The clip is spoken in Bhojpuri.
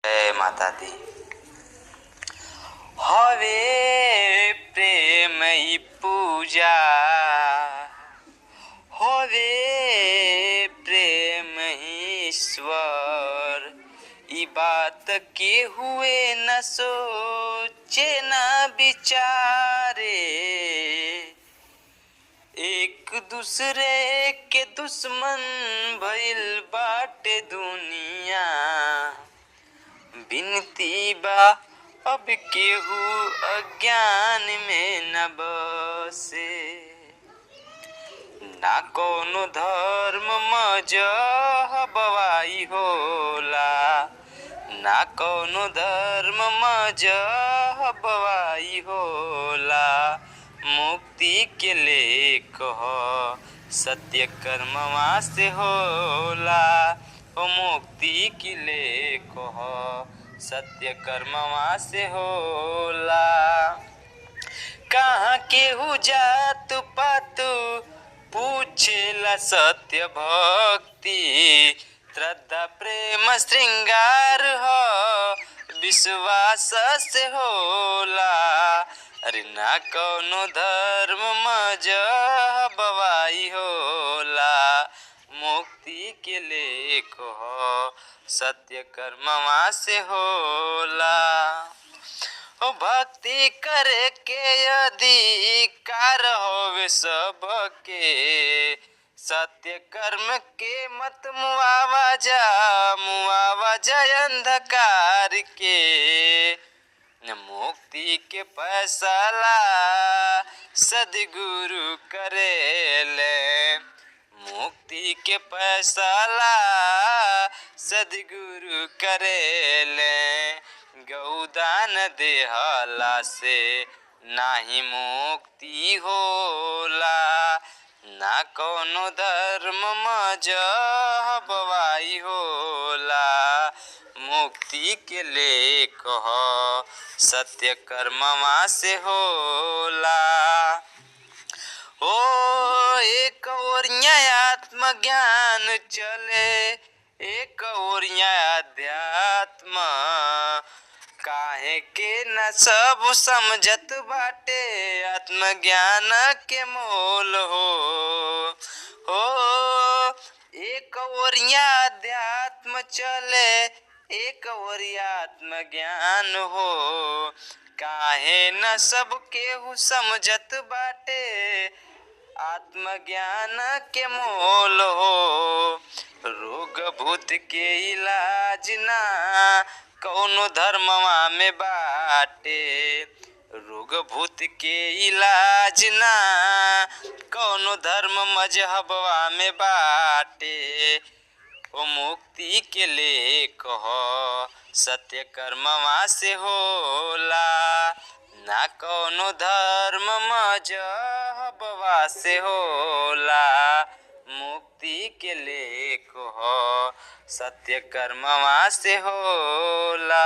जय माता दी। हवे प्रेम ई पूजा, हवे प्रेम ही ईश्वर। ई बात के हुए न सोचे न विचारे, एक दूसरे के दुश्मन भइल बाटे दुनिया। बिनती बा अब केहू अज्ञान में न बसे, ना कोनो धर्म मजहबवाई होला, ना कोनो धर्म मजहबवाई होला। मुक्ति के लेख ह सत्य कर्मवा से होला, ओ मुक्ति के लेख ह सत्य कर्मवा से होला। कहाँ केहू जात पात पूछेला सत्य भक्ति, श्रद्धा प्रेम श्रृंगार ह विश्वास से होला। अरे ना कौनो धर्म मजहबवाई होला, मुक्ति के लेख ह सत्य कर्मवा से होला। ओ भक्ति करे के अधिकार होवे सबके, सत्य कर्म के मत मुआवा जा अंधकार के। मुक्ति के फैसला सद्गुरु करेले, मुक्ति के फैसला सद्गुरु करेले। गौदान देहला से नाही मुक्ति होला, ना कोनो धर्म मजहबवाई होला। मुक्ति के लेख ह सत्य कर्मवा से होला। ओ एक ओरिया आत्म ज्ञान चले, एक ओरिया अध्यात्म। काहे के न सब समझत बाटे आत्मज्ञान के मोल हो। एक ओरिया अध्यात्म चले, एक ओरिया आत्मज्ञान हो। काहे न सब केहू समझत बाटे आत्मज्ञान के मोल हो। रोग भूत के इलाज ना कौनो धर्मवा में बाटे, रोग भूत के इलाज ना कौनो धर्म मजहबवा में बाटे। ओ मुक्ति के लेख ह सत्य कर्मवा से होला, ना कौनो धर्म मजहबवा से होला। मुक्ति के लेख ह सत्य कर्मवा से होला।